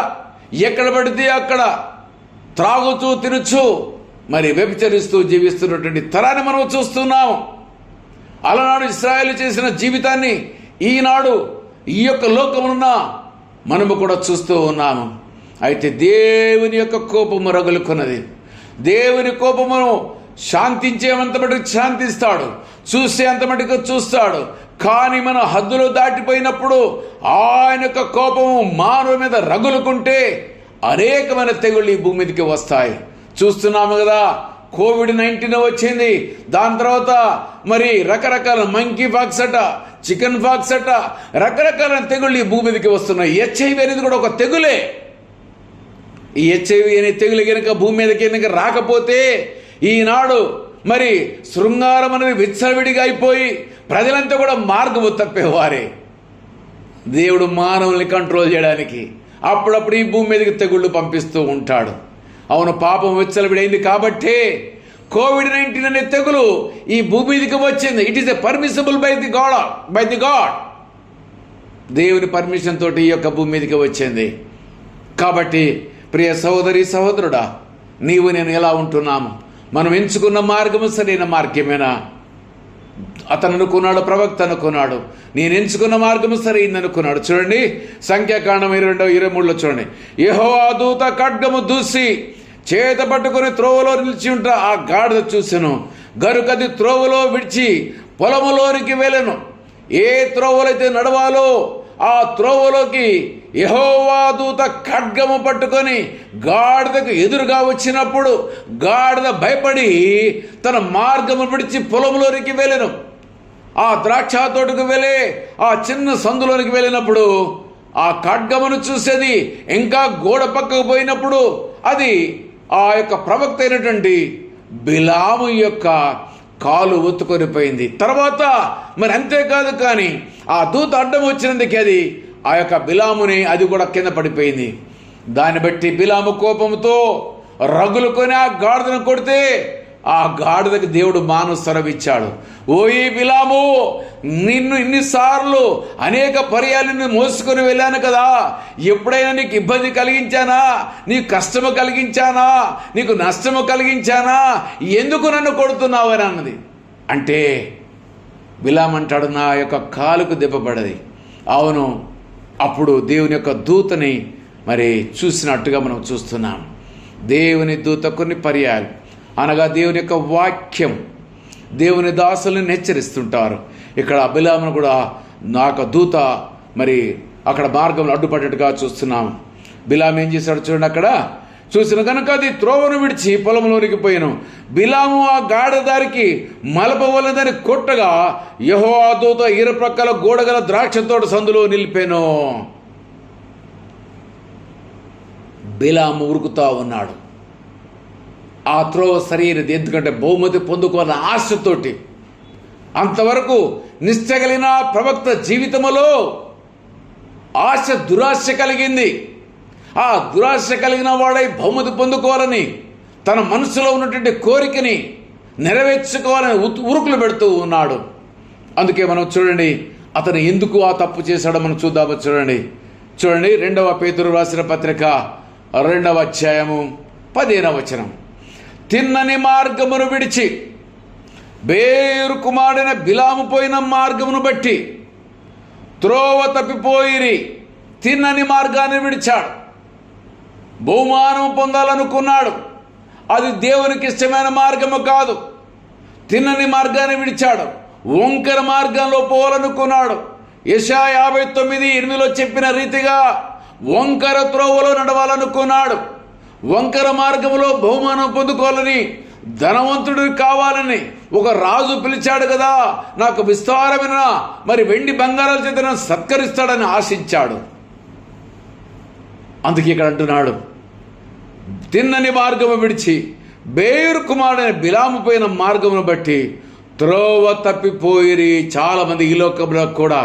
ఎక్కడ పడితే అక్కడ త్రాగుతూ తినచ్చు వ్యభిచరిస్తూ జీవిస్తున్నటువంటి తరాన్ని మనం చూస్తున్నాం. అలనాడు ఇశ్రాయేలు చేసిన జీవితాన్ని ఈనాడు ఈ యొక్క లోకమున్న మనము కూడా చూస్తూ ఉన్నాము. అయితే దేవుని యొక్క కోపము రగులుకున్నది. దేవుని కోపమును శాంతించేంత మటుకు శాంతిస్తాడు, చూసేంత మటుకు చూస్తాడు. కానీ మన హద్దులు దాటిపోయినప్పుడు ఆయన యొక్క కోపము మానవ మీద రగులుకుంటే అనేకమైన తెగుళ్ళు ఈ భూమి మీదకి వస్తాయి. చూస్తున్నాము కదా, COVID-19 వచ్చింది. దాని తర్వాత రకరకాల మంకీ పాక్స్ అట, చికెన్ పాక్స్ అట, రకరకాల తెగుళ్ళు ఈ భూమి మీదకి వస్తున్నాయి. HIV అనేది కూడా ఒక తెగులే. ఈ HIV అనే తెగులు కనుక భూమి మీదకి కనుక రాకపోతే ఈనాడు శృంగారం అనేది విచ్చలవిడిగా అయిపోయి ప్రజలంతా కూడా మార్గము తప్పేవారే. దేవుడు మానవుల్ని కంట్రోల్ చేయడానికి అప్పుడప్పుడు ఈ భూమి మీదకి తెగుళ్ళు పంపిస్తూ ఉంటాడు. అవును, పాపం విచ్చలవిడైంది కాబట్టే COVID-19 అనే తెగులు ఈ భూమి మీదకి వచ్చింది. It is a permissible by the God. దేవుని పర్మిషన్ తోటి ఈ యొక్క భూమి మీదకి వచ్చింది. కాబట్టి ప్రియ సహోదరి, సహోదరుడా, నీవు నేను ఎలా ఉంటున్నాము? మనం ఎంచుకున్న మార్గము సరైన మార్గమేనా? అతను అనుకున్నాడు, ప్రవక్త అనుకున్నాడు, నేను ఎంచుకున్న మార్గము సరైంది అనుకున్నాడు. చూడండి, సంఖ్యాకాండం 22:23 చూడండి. యెహోవా దూత ఖడ్గము దూసి చేత పట్టుకుని త్రోవలో నిలిచి ఉంట ఆ గాడిద చూసెను. గరుకది త్రోవలో విడిచి పొలములోనికి వెళ్ళెను. ఏ త్రోవలైతే నడవాలో ఆ త్రోవలోకి యెహోవా దూత ఖడ్గము పట్టుకొని గాడిదకు ఎదురుగా వచ్చినప్పుడు గాడిద భయపడి తన మార్గము విడిచి పొలంలోనికి వెళ్ళెను. ఆ ద్రాక్ష తోటకు వెళ్ళే ఆ చిన్న సందులోనికి వెళ్ళినప్పుడు ఆ ఖడ్గమును చూసేది. ఇంకా గోడ పక్కకు పోయినప్పుడు అది ఆ యొక్క ప్రవక్త అయినటువంటి బిలాము యొక్క కాలు ఒత్తుకొని పోయింది. తర్వాత అంతేకాదు, కానీ ఆ దూత అడ్డం వచ్చినందుకు అది ఆ యొక్క బిలాముని అది కూడా కింద పడిపోయింది. దాన్ని బట్టి బిలాము కోపంతో రగులుకొని ఆ గాడిదను కొడితే ఆ గాడిదకి దేవుడు మానవ స్వరం ఇచ్చాడు. ఓయి బిలాము, నిన్ను ఇన్నిసార్లు అనేక పర్యాలు నిన్ను మోసుకొని వెళ్ళాను కదా, ఎప్పుడైనా నీకు ఇబ్బంది కలిగించానా, నీకు కష్టము కలిగించానా, నీకు నష్టము కలిగించానా, ఎందుకు నన్ను కొడుతున్నావు అని అన్నది. అంటే బిలాం అంటాడు, నా యొక్క కాలుకు దెబ్బపడది. అవును, అప్పుడు దేవుని యొక్క దూతని మరి చూసినట్టుగా మనం చూస్తున్నాం. దేవుని దూత కొన్ని పర్యాలు అనగా దేవుని యొక్క వాక్యం దేవుని దాసులను హెచ్చరిస్తుంటారు. ఇక్కడ బిలామును కూడా నాకు దూత మరి అక్కడ మార్గంలో అడ్డుపడ్డట్టుగా చూస్తున్నాం. బిలాము ఏం చేశాడు చూడండి, అక్కడ చూసిన కనుక అది త్రోవను విడిచి పొలంలోనికి పోయాను. బిలాము ఆ గాఢదారికి మలపవలదని కొట్టగా యెహోవా దూత ఇరుప్రక్కల గోడగల ద్రాక్ష తోట సందులో నిలిపాను. బిలాము ఉరుకుతా ఉన్నాడు. ఆ త్రోవ సరైనది, ఎందుకంటే బహుమతి పొందుకోవాలన్న ఆశతోటి. అంతవరకు నిశ్చగలిగిన ప్రవక్త జీవితంలో ఆశ దురాశ కలిగింది. ఆ దురాశ కలిగిన వాడై బహుమతి పొందుకోవాలని తన మనసులో ఉన్నటువంటి కోరికని నెరవేర్చుకోవాలని ఉరుకులు పెడుతూ ఉన్నాడు. అందుకే మనం చూడండి, అతను ఎందుకు ఆ తప్పు చేశాడో మనం చూద్దాము. చూడండి 2వ పేతురు రాసిన పత్రిక 2వ అధ్యాయము 15వ వచనం. తిన్నని మార్గమును విడిచి బేరు కుమారుడైన బిలాము పోయిన మార్గమును బట్టి త్రోవ తప్పిపోయిరి. తిన్నని మార్గాన్ని విడిచాడు. బహుమానం పొందాలనుకున్నాడు, అది దేవునికి ఇష్టమైన మార్గము కాదు. తిన్నని మార్గాన్ని విడిచాడు, వంకర మార్గంలో పోవాలనుకున్నాడు. యెషయా 59:8 చెప్పిన రీతిగా వంకర త్రోవలో నడవాలనుకున్నాడు. వంకర మార్గంలో బహుమానం పొందుకోవాలని, ధనవంతుడు కావాలని ఒక రాజు పిలిచాడు కదా, నాకు విస్తారమైన మరి వెండి బంగారాల చేత సత్కరిస్తాడని ఆశించాడు. అందుకే ఇక్కడ అంటున్నాడు, తిన్నని మార్గము విడిచి బేరు కుమారుడైన బిలాము పోయిన మార్గమును బట్టి త్రోవ తప్పిపోయిరి. చాలామంది ఈ లోకంలో కూడా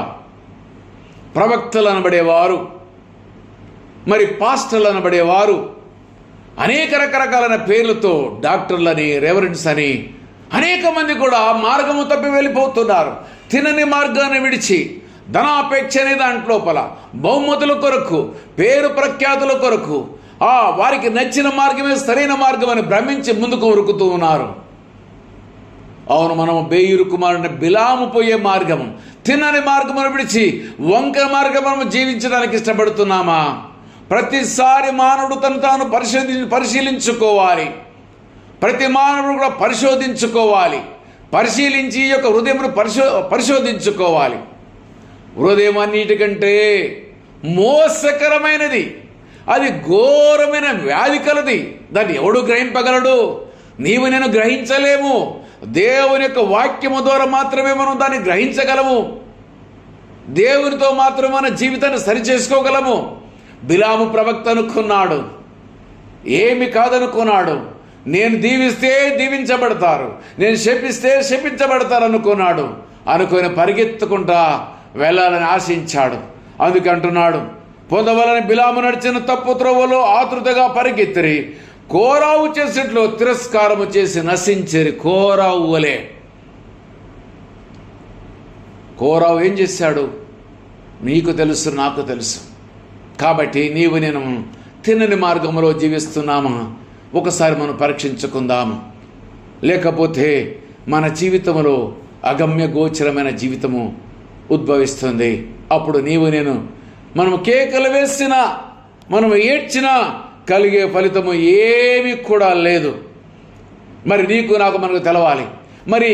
ప్రవక్తలు అనబడేవారు, మరి పాస్టర్లు అనబడేవారు, అనేక రకరకాలైన పేర్లతో డాక్టర్లని, రెవరెండ్స్ అని అనేక మంది కూడా మార్గము తప్పి వెళ్ళిపోతున్నారు. తినని మార్గాన్ని విడిచి ధనాపేక్ష అనే దాంట్లోపల బహుమతుల కొరకు, పేరు ప్రఖ్యాతుల కొరకు వారికి నచ్చిన మార్గమే సరైన మార్గం అని భ్రమించి ముందుకు ఉరుకుతూ ఉన్నారు. అవును, మనం బేయూరు కుమారుని బిలాము పోయే మార్గము, తిన్నని మార్గమును విడిచి వంకర మార్గము జీవించడానికి ఇష్టపడుతున్నామా? ప్రతిసారి మానవుడు తను తాను పరిశీలించుకోవాలి. ప్రతి మానవుడు కూడా పరిశోధించుకోవాలి. పరిశీలించి ఈ యొక్క హృదయమును పరిశోధించుకోవాలి. హృదయం అన్నిటికంటే మోసకరమైనది, అది ఘోరమైన వ్యాధి కలది. దాన్ని ఎవడు గ్రహింపగలడు? నీవు నేను గ్రహించలేము. దేవుని యొక్క వాక్యము ద్వారా మాత్రమే మనం దాన్ని గ్రహించగలము. దేవునితో మాత్రం మన జీవితాన్ని సరిచేసుకోగలము. బిలాము ప్రవక్త అనుకున్నాడు, ఏమి కాదనుకున్నాడు. నేను దీవిస్తే దీవించబడతారు, నేను శపిస్తే శపించబడతారు అనుకున్నాడు. అనుకొని పరిగెత్తుకుంటా వెళ్ళాలని ఆశించాడు. అందుకే అంటున్నాడు, పొందవలని బిలాము నడిచిన తప్పు త్రోవలో ఆతృతగా పరిగెత్తిరి, కోరావు చేసినట్లు తిరస్కారము చేసి నశించిరి. కోరావు వలే. కోరావు ఏం చేశాడు? నీకు తెలుసు, నాకు తెలుసు. కాబట్టి నీవు నేను తిన్నని మార్గంలో జీవిస్తున్నామా? ఒకసారి మనం పరీక్షించుకుందాము. లేకపోతే మన జీవితంలో అగమ్య గోచరమైన జీవితము ఉద్భవిస్తుంది. అప్పుడు నీవు నేను మనం కేకలు వేసినా, మనం ఏడ్చినా కలిగే ఫలితము ఏమీ కూడా లేదు. మరి నీకు నాకు మనకు తెలవాలి. మరి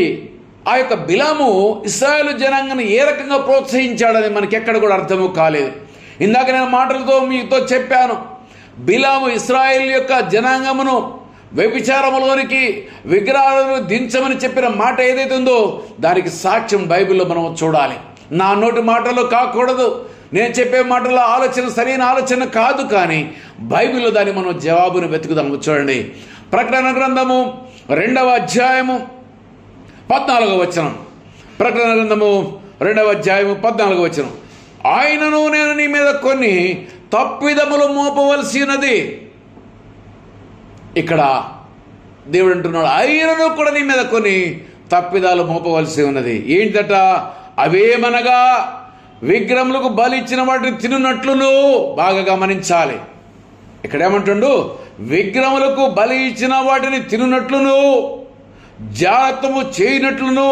ఆ యొక్క బిలాము ఇశ్రాయేలు జనాంగాన్ని ఏ రకంగా ప్రోత్సహించాడని మనకి ఎక్కడ కూడా అర్థము కాలేదు. ఇందాక నేను మాటలతో మీతో చెప్పాను, బిలాము ఇశ్రాయేల్ యొక్క జనాంగమును వ్యభిచారములోనికి, విగ్రహాలను దించమని చెప్పిన మాట ఏదైతే ఉందో దానికి సాక్ష్యం బైబిల్లో మనం చూడాలి. నా నోటి మాటలు కాకూడదు, నేను చెప్పే మాటల ఆలోచన సరైన ఆలోచన కాదు, కానీ బైబిల్లో దాన్ని మనం జవాబును వెతుకుదాము. చూడండి, ప్రకటన గ్రంథము 2వ అధ్యాయము 14వ వచనం. ప్రకటన గ్రంథము 2వ అధ్యాయము 14వ వచనం. ఆయనను నేను నీ మీద కొన్ని తప్పిదములు మోపవలసినది. ఇక్కడ దేవుడు అంటున్నాడు, అయినను కూడా నీ మీద కొన్ని తప్పిదాలు మోపవలసి ఉన్నది. ఏంటట? అవేమనగా విగ్రహములకు బలి ఇచ్చిన వాటిని తినున్నట్లును. బాగా గమనించాలి. ఇక్కడ ఏమంటుండు? విగ్రహములకు బలి ఇచ్చిన వాటిని తినున్నట్లును, జాగ్రత్తము చేయనట్లును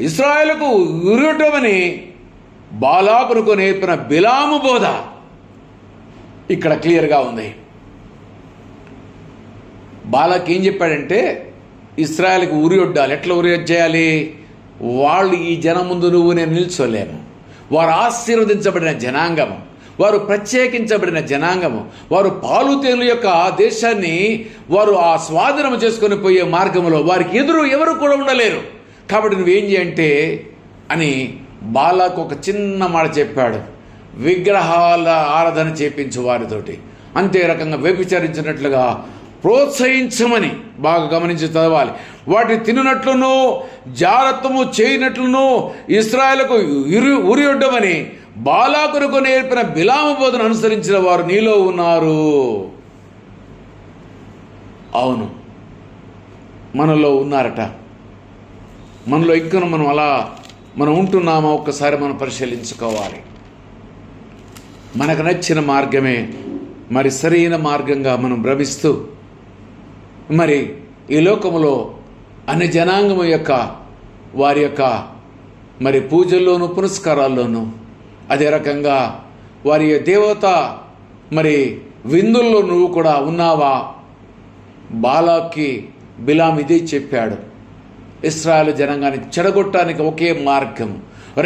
ఇశ్రాయేలుకు ఉరియటమని బాలాకునకు నేర్పిన బిలాము బోధ ఇక్కడ క్లియర్గా ఉంది. బాలాక్ ఏం చెప్పాడంటే, ఇశ్రాయేలుకు ఉరియొడ్డాలి. ఎట్లా ఉరియొడ్ చేయాలి? వాళ్ళు ఈ జనం ముందు నువ్వు నేను నిల్చోలేము. వారు ఆశీర్వదించబడిన జనాంగము, వారు ప్రత్యేకించబడిన జనాంగము, వారు పాలుతేనుల యొక్క దేశాన్ని వారు ఆ స్వాధీనం చేసుకొని పోయే మార్గంలో వారికి ఎదురు ఎవరు కూడా ఉండలేరు. కాబట్టి నువ్వేం చేయంటే అని బాలాకు ఒక చిన్న మాట చెప్పాడు, విగ్రహాల ఆరాధన చేపించు వారితోటి, అంతే రకంగా వ్యభిచరించినట్లుగా ప్రోత్సహించమని బాగా గమనించి చదవాలి. వాటిని తినునట్లును జాగ్రత్తము చేయనట్లును ఇశ్రాయేలుకు ఉరియొడ్డమని బాలాకునకు నేర్పిన బిలాము బోధను అనుసరించిన వారు నీలో ఉన్నారు. అవును, మనలో ఉన్నారట. మనలో ఇంకా మనం ఉంటున్నామా ఒక్కసారి మనం పరిశీలించుకోవాలి. మనకు నచ్చిన మార్గమే మరి సరైన మార్గంగా మనం భ్రమిస్తూ మరి ఈ లోకములో అన్ని జనాంగము యొక్క వారి యొక్క మరి పూజల్లోనూ పునస్కారాల్లోనూ, అదే రకంగా వారి దేవత మరి విందుల్లో నువ్వు కూడా ఉన్నావా? బాలాక్కి బిలాం ఇదే చెప్పాడు. ఇశ్రాయేలు జనాంగాన్ని చెడగొట్టడానికి ఒకే మార్గం.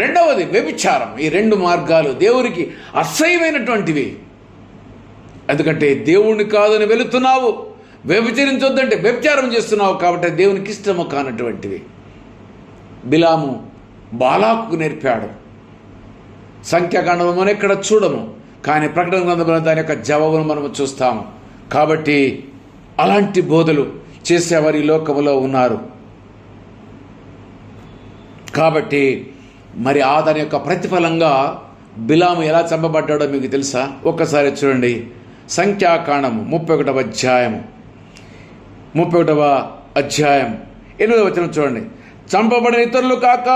రెండవది వ్యభిచారం. ఈ రెండు మార్గాలు దేవునికి అసహ్యమైనటువంటివి. ఎందుకంటే దేవుణ్ణి కాదని వెళుతున్నావు, వ్యభిచరించొద్దంటే వ్యభిచారం చేస్తున్నావు, కాబట్టి దేవునికి ఇష్టము కానటువంటివి బిలాము బాలాకు నేర్పాడు. సంఖ్యాకాండము మనం ఎక్కడ చూడము, కానీ ప్రకటన గ్రంథంలో దాని యొక్క జవాబును మనము చూస్తాము. కాబట్టి అలాంటి బోధలు చేసేవారు ఈ లోకములో ఉన్నారు. కాబట్టి మరి దాని యొక్క ప్రతిఫలంగా బిలాము ఎలా చంపబడ్డాడో మీకు తెలుసా? ఒక్కసారి చూడండి. సంఖ్యాకాండము 31వ అధ్యాయము 8వ వచనం చూడండి. చంపబడిన ఇతరులు కాక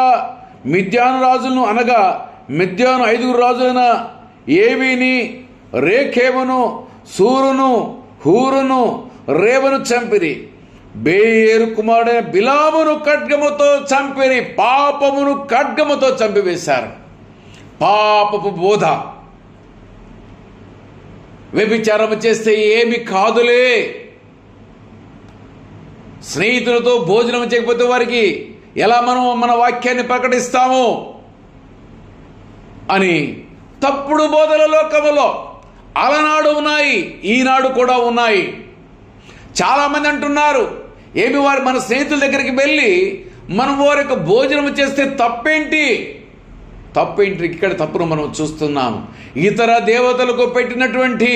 మిద్యాను రాజులను, అనగా మిద్యాను 5 రాజులైన ఏవీని, రేఖేమును, సూరును, హూరును, రేవను చంపిరి. బేయేరు కుమారుడైన బిలామును ఖడ్గముతో చంపిరి. పాపమును ఖడ్గముతో చంపివేశారు. పాపపు బోధ. వ్యభిచారము చేస్తే ఏమి కాదులే, స్నేహితులతో భోజనం చేయకపోతే వారికి ఎలా మనం మన వాక్యాన్ని ప్రకటిస్తాము అని తప్పుడు బోధల లోకములో అలనాడు ఉన్నాయి, ఈనాడు కూడా ఉన్నాయి. చాలామంది అంటున్నారు, ఏమి వారు మన స్నేహితుల దగ్గరికి వెళ్ళి మనం వారి యొక్క భోజనం చేస్తే తప్పేంటి? ఇక్కడ తప్పును మనం చూస్తున్నాము. ఇతర దేవతలకు పెట్టినటువంటి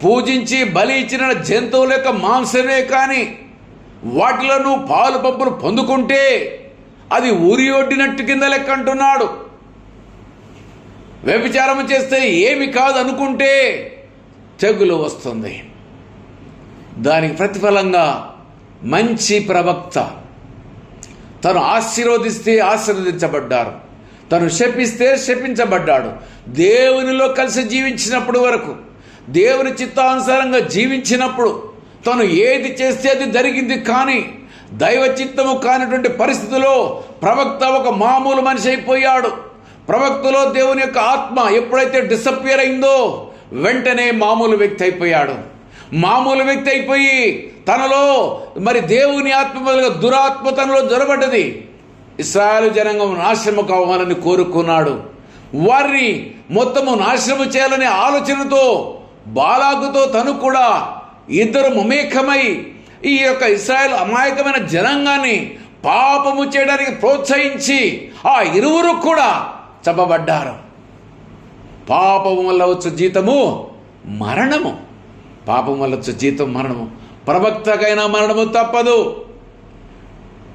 పూజించి బలి ఇచ్చిన జంతువుల యొక్క మాంసమే కానీ వాటిలో నువ్వు పాలు పంపులు పొందుకుంటే అది ఉరియొడ్డినట్టు కింద లెక్క అంటున్నాడు. వ్యభిచారం చేస్తే ఏమి కాదు అనుకుంటే తెగులు వస్తుంది. దానికి ప్రతిఫలంగా మంచి ప్రవక్త తను ఆశీర్వదిస్తే ఆశీర్వదించబడ్డారు, తను శపిస్తే శపించబడ్డాడు. దేవునిలో కలిసి జీవించినప్పుడు వరకు, దేవుని చిత్తానుసారంగా జీవించినప్పుడు తను ఏది చేస్తే అది జరిగింది. కానీ దైవ చిత్తము కానిటువంటి పరిస్థితిలో ప్రవక్త ఒక మామూలు మనిషి అయిపోయాడు. ప్రవక్తలో దేవుని యొక్క ఆత్మ ఎప్పుడైతే డిసప్పియర్ అయిందో వెంటనే మామూలు వ్యక్తి అయిపోయాడు. మామూలు వ్యక్తి అయిపోయి తనలో మరి దేవుని ఆత్మ బదులుగా దురాత్మ తనలో జొరబడ్డది. ఇశ్రాయేలు జనాంగం నాశనము కావాలని కోరుకున్నాడు. వారిని మొత్తము నాశనము చేయాలనే ఆలోచనతో బాలాకుతో తను కూడా ఇద్దరు మమేకమై ఈ యొక్క ఇశ్రాయేలు అమాయకమైన జనాంగాన్ని పాపము చేయడానికి ప్రోత్సహించి ఆ ఇరువురు కూడా చంపబడ్డారు. పాపము వల్ల వచ్చే జీతము మరణము. పాపం వల్ల వచ్చే జీతం మరణము. ప్రవక్తకైనా మరణము తప్పదు,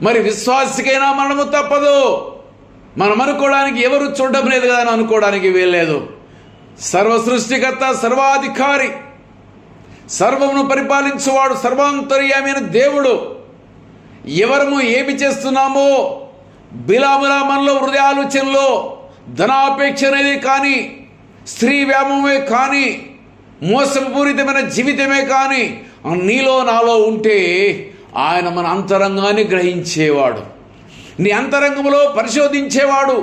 మరి విశ్వాసికైనా మరణము తప్పదు. మనం అనుకోవడానికి ఎవరు చూడడం లేదు కదా అని అనుకోవడానికి వీల్లేదు. సర్వ సృష్టికర్త, సర్వాధికారి, సర్వమును పరిపాలించువాడు, సర్వాంతర్యామి అయిన దేవుడు ఎవరము ఏమి చేస్తున్నామో బిలాములా మనలో హృదయ ఆలోచనలో ధనాపేక్ష అనేది కానీ, స్త్రీ వ్యామోహమే కానీ, మోసపూరితమైన జీవితమే కానీ నీలో నాలో ఉంటే ఆయన మన అంతరంగాన్ని గ్రహించేవాడు, నీ అంతరంగంలో పరిశోధించేవాడు.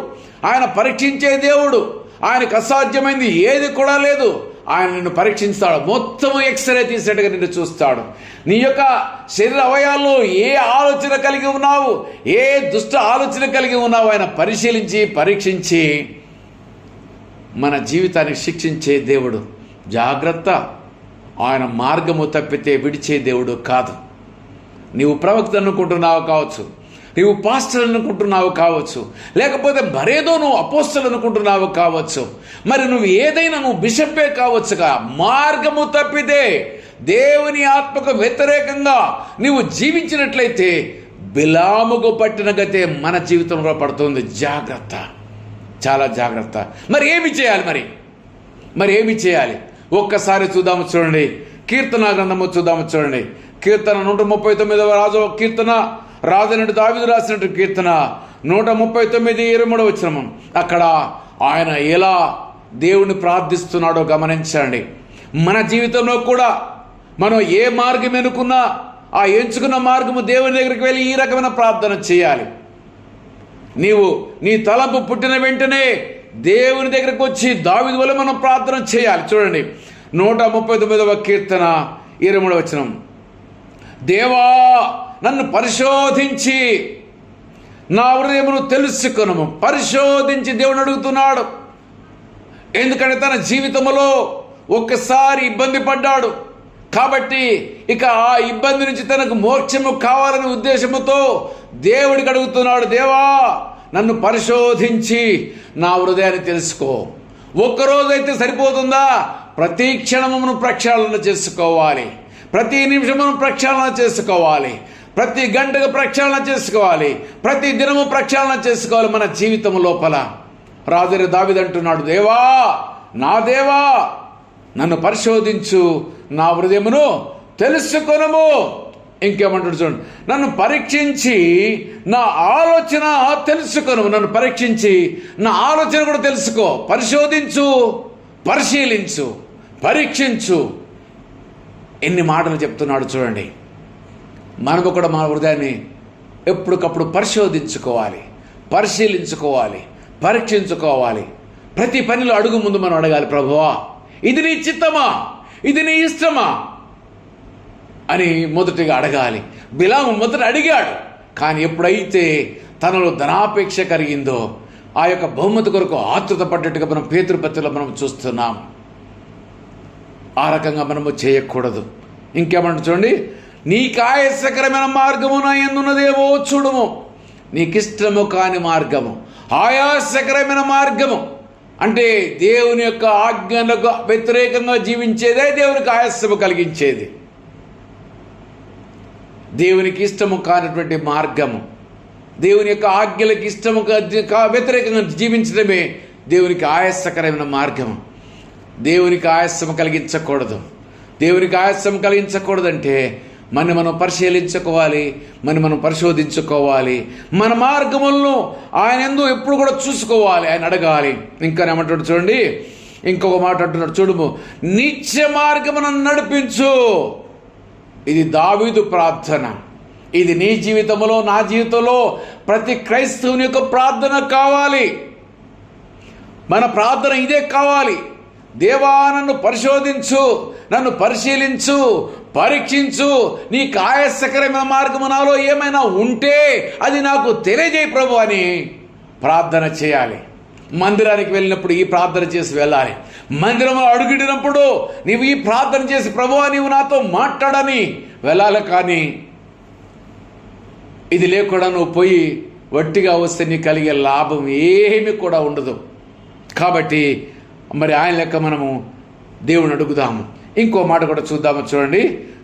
ఆయన పరీక్షించే దేవుడు. ఆయనకు అసాధ్యమైంది ఏది కూడా లేదు. ఆయన నిన్ను పరీక్షిస్తాడు. మొత్తం ఎక్స్రే తీసేట్టుగా నిన్ను చూస్తాడు. నీ యొక్క శరీర అవయాల్లో ఏ ఆలోచన కలిగి ఉన్నావు, ఏ దుష్ట ఆలోచన కలిగి ఉన్నావు ఆయన పరిశీలించి పరీక్షించి మన జీవితాన్ని శిక్షించే దేవుడు. జాగ్రత్త, ఆయన మార్గము తప్పితే విడిచే దేవుడు కాదు. నీవు ప్రవక్త అనుకుంటున్నావు కావచ్చు, నీవు పాస్టర్ అనుకుంటున్నావు కావచ్చు, లేకపోతే మరేదో నువ్వు అపోస్తలు అనుకుంటున్నావు కావచ్చు, మరి నువ్వు ఏదైనా నువ్వు బిషప్పే కావచ్చుగా. మార్గము తప్పితే దేవుని ఆత్మకు వ్యతిరేకంగా నీవు జీవించినట్లయితే బిలాముకు పట్టిన గతే మన జీవితంలో పడుతుంది. జాగ్రత్త, చాలా జాగ్రత్త. మరి ఏమి చేయాలి? మరి ఏమి చేయాలి? ఒక్కసారి చూద్దాము, చూడండి. కీర్తన గ్రంథము చూద్దాము, చూడండి. కీర్తన 139వ కీర్తన, రాజనుడు దావీదు రాసినట్టు కీర్తన 139:23 వచనం. అక్కడ ఆయన ఎలా దేవుని ప్రార్థిస్తున్నాడో గమనించండి. మన జీవితంలో కూడా మనం ఏ మార్గం ఎన్నుకున్నా ఆ ఎంచుకున్న మార్గము దేవుని దగ్గరికి వెళ్ళి ఈ రకమైన ప్రార్థన చేయాలి. నీ తలంపు పుట్టిన వెంటనే దేవుని దగ్గరకు వచ్చి దావీదు వలె మనం ప్రార్థన చేయాలి. చూడండి 139వ కీర్తన 23 వచనం. దేవా, నన్ను పరిశోధించి నా హృదయమును తెలుసుకొనుము. పరిశోధించి దేవుని అడుగుతున్నాడు. ఎందుకంటే తన జీవితంలో ఒక్కసారి ఇబ్బంది పడ్డాడు కాబట్టి ఇక ఆ ఇబ్బంది నుంచి తనకు మోక్షము కావాలనే ఉద్దేశముతో దేవుడికి అడుగుతున్నాడు. దేవా, నన్ను పరిశోధించి నా హృదయాన్ని తెలుసుకో. ఒక్కరోజైతే సరిపోతుందా? ప్రతి క్షణమును ప్రక్షాళన చేసుకోవాలి, ప్రతి నిమిషమును ప్రక్షాళన చేసుకోవాలి, ప్రతి గంటకు ప్రక్షాళన చేసుకోవాలి, ప్రతి దినము ప్రక్షాళన చేసుకోవాలి. మన జీవితం లోపల రాజు దావీదు అంటున్నాడు, దేవా, నా దేవా, నన్ను పరిశోధించు, నా హృదయమును తెలుసుకొనుము. ఇంకేమంటాడు చూడండి, నన్ను పరీక్షించి నా ఆలోచన తెలుసుకొను. నన్ను పరీక్షించి నా ఆలోచన కూడా తెలుసుకో. పరిశోధించు, పరిశీలించు, పరీక్షించు. ఎన్ని మాటలు చెప్తున్నాడు చూడండి. మనము కూడా మన హృదయాన్ని ఎప్పటికప్పుడు పరిశోధించుకోవాలి, పరిశీలించుకోవాలి, పరీక్షించుకోవాలి. ప్రతి పనిలో అడుగు ముందు మనం అడగాలి, ప్రభువా, ఇది నీ చిత్తమా, ఇది నీ ఇష్టమా అని మొదటిగా అడగాలి. బిలాము మొదట అడిగాడు, కానీ ఎప్పుడైతే తనలో ధనాపేక్ష కలిగిందో ఆ యొక్క బహుమతి కొరకు ఆతృత పడ్డట్టుగా మనం పేతురుపత్రిలో మనం చూస్తున్నాం. ఆ రకంగా మనము చేయకూడదు. ఇంకేమంటే చూడండి, నీకు ఆయాసకరమైన మార్గము నా యందున్నదేవో చూడుము. నీకిష్టము కాని మార్గము, ఆయాసకరమైన మార్గము అంటే దేవుని యొక్క ఆజ్ఞలకు వ్యతిరేకంగా జీవించేదే దేవునికి ఆయాసము కలిగించేది. దేవునికి ఇష్టము కానటువంటి మార్గము, దేవుని యొక్క ఆజ్ఞలకు ఇష్టము వ్యతిరేకంగా జీవించడమే దేవునికి ఆయాసకరమైన మార్గము. దేవునికి ఆయాసము కలిగించకూడదు. దేవునికి ఆయాసం కలిగించకూడదంటే మనం పరిశీలించుకోవాలి, మనం పరిశోధించుకోవాలి. మన మార్గములను ఆయన యందు ఎప్పుడు కూడా చూసుకోవాలి, ఆయన అడగాలి. ఇంకా ఏమంటాడు చూడండి, ఇంకొక మాట అంటున్నాడు చూడుము, నిత్య మార్గమును నడిపించు. ఇది దావీదు ప్రార్థన. ఇది నీ జీవితంలో, నా జీవితంలో ప్రతి క్రైస్తవుని యొక్క ప్రార్థన కావాలి. మన ప్రార్థన ఇదే కావాలి. దేవా, నన్ను పరిశోధించు, నన్ను పరిశీలించు, పరీక్షించు. నీకు ఆయాసకరమైన మార్గము నాలో ఏమైనా ఉంటే అది నాకు తెలియజేయి ప్రభు అని ప్రార్థన చేయాలి. మందిరానికి వెళ్ళినప్పుడు ఈ ప్రార్థన చేసి వెళ్ళాలి. మందిరంలో అడుగుడినప్పుడు నీవు ఈ ప్రార్థన చేసి ప్రభువా నీవు నాతో మాట్లాడని వెళ్ళాలి. కానీ ఇది లేకుండా నువ్వు పోయి వట్టిగా వస్తే నీకు కలిగే లాభం ఏమీ కూడా ఉండదు. కాబట్టి మరి ఆయన లెక్క మనము దేవుని అడుగుదాము. ఇంకో మాట కూడా చూద్దాము. చూడండి,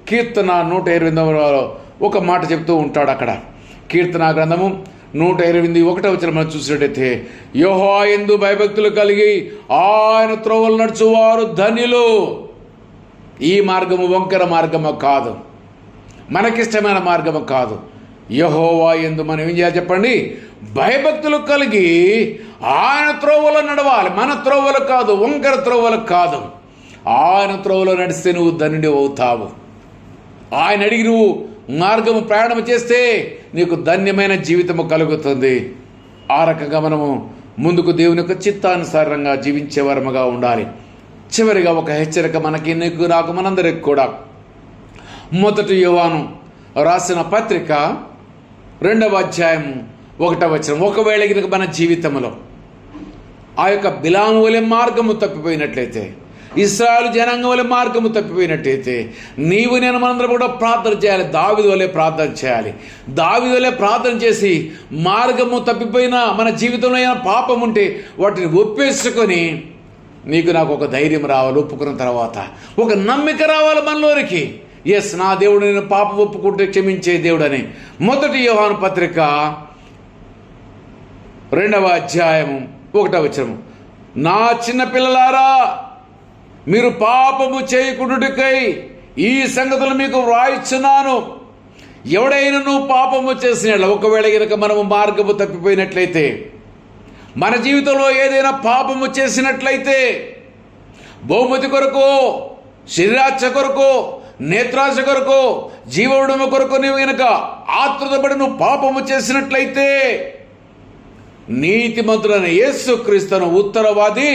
కీర్తన 128 ఒక మాట చెప్తూ ఉంటాడు అక్కడ. కీర్తన గ్రంథము 121 మనం చూసినట్టయితే, యెహోవా యందు భయభక్తులు కలిగి ఆయన త్రోవలు నడుచువారు ధన్యులు. ఈ మార్గము వంకర మార్గము కాదు, మనకిష్టమైన మార్గము కాదు. యెహోవా యందు మనం ఏం చేయాలి చెప్పండి? భయభక్తులు కలిగి ఆయన త్రోవలో నడవాలి. మన త్రోవలు కాదు, వంకర త్రోవలు కాదు. ఆయన త్రోవలో నడిస్తే నువ్వు ధన్యుడు అవుతావు. ఆయన అడిగి నువ్వు మార్గము ప్రయాణం చేస్తే నీకు ధన్యమైన జీవితము కలుగుతుంది. ఆ రకంగా మనము ముందుకు దేవుని యొక్క చిత్తానుసారంగా జీవించే వరముగా ఉండాలి. చివరిగా ఒక హెచ్చరిక మనకి, నీకు, నాకు, మనందరికి కూడా. మొదటి యోహాను రాసిన పత్రిక 2వ అధ్యాయము 1వ వచనం. ఒకవేళ కనుక మన జీవితంలో ఆ యొక్క బిలాము వలె మార్గము తప్పిపోయినట్లయితే, ఇశ్రాయేలు జనాంగం వలె మార్గము తప్పిపోయినట్టయితే, నీవు నేను మనందరం కూడా ప్రార్థన చేయాలి. దావీదు వలె ప్రార్థన చేయాలి. దావీదు వలె ప్రార్థన చేసి మార్గము తప్పిపోయిన మన జీవితంలో ఏమైనా పాపం ఉంటే వాటిని ఒప్పేసుకొని నీకు నాకు ఒక ధైర్యం రావాలి. ఒప్పుకున్న తర్వాత ఒక నమ్మిక రావాలి మనలోనికి. ఎస్, నా దేవుడు నేను పాపం ఒప్పుకుంటే క్షమించే దేవుడని. మొదటి యోహాను పత్రిక 2వ అధ్యాయము 1వ వచనం. నా చిన్న పిల్లలారా, మీరు పాపము చేయకుండుటకై ఈ సంగతులు మీకు వ్రాయిచున్నాను. ఎవడైనా నువ్వు పాపము చేసిన, ఒకవేళ కనుక మనము మార్గము తప్పిపోయినట్లయితే, మన జీవితంలో ఏదైనా పాపము చేసినట్లయితే, బహుమతి కొరకు, శరీరాశ కొరకు, నేత్రాశ కొరకు, జీవోడము కొరకు నువ్వు కనుక ఆతృతపడి నువ్వు పాపము చేసినట్లయితే, నీతిమంతుడైన యేసుక్రీస్తును ఉత్తరవాది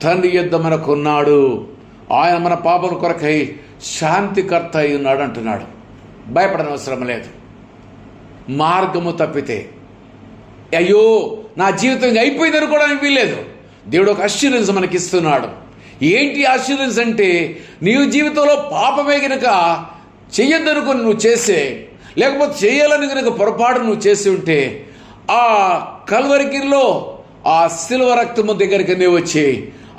తండ్రి యొద్ద మనకున్నాడు. ఆయన మన పాపం కొరకై శాంతికర్త అయి ఉన్నాడు అంటున్నాడు. భయపడనవసరం లేదు. మార్గము తప్పితే, అయ్యో నా జీవితం అయిపోయిందని కూడా వీల్లేదు. దేవుడు ఒక అష్యూరెన్స్ మనకిస్తున్నాడు. ఏంటి అష్యూరెన్స్ అంటే, నీవు జీవితంలో పాపమే గనక చెయ్యొద్దనుకుని నువ్వు చేసే, లేకపోతే చేయాలని కనుక పొరపాటు నువ్వు చేసి ఉంటే, ఆ కల్వరిగిరిలో ఆ శిలువ రక్తము దగ్గరికి నువ్వు వచ్చి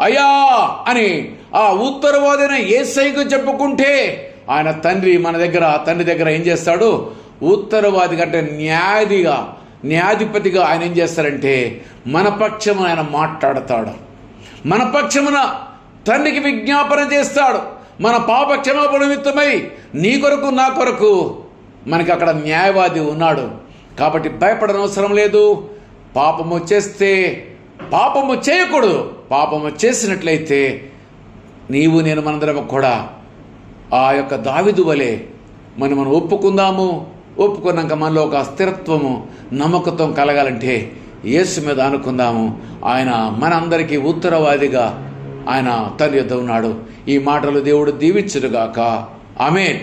అయ్యా అని ఆ ఉత్తరవాదైన యేసయ్యకు చెప్పుకుంటే, ఆయన తండ్రి మన దగ్గర, తండ్రి దగ్గర ఏం చేస్తాడు? ఉత్తరవాది కంటే న్యాయాధిపతిగా ఆయన ఏం చేస్తారంటే మన పక్షమున ఆయన మాట్లాడతాడు. మన పక్షమున తండ్రికి విజ్ఞాపన చేస్తాడు. మన పాప క్షమాపణ నిమిత్తమై నీ కొరకు, నా కొరకు మనకి అక్కడ న్యాయవాది ఉన్నాడు. కాబట్టి భయపడనవసరం లేదు. పాపము చేస్తే, పాపము చేయకూడదు. పాపము చేసినట్లయితే నీవు నేను మనందరం కూడా ఆ యొక్క దావీదు వలె మనం ఒప్పుకుందాము. ఒప్పుకున్నాక మనలో ఒక స్థిరత్వము, నమ్మకత్వం కలగాలంటే యేసు మీద అనుకుందాము. ఆయన మనందరికీ ఉత్తరవాదిగా ఆయన తండ్రి యొద్ద ఉన్నాడు. ఈ మాటలు దేవుడు దీవించునుగాక. ఆమేన్.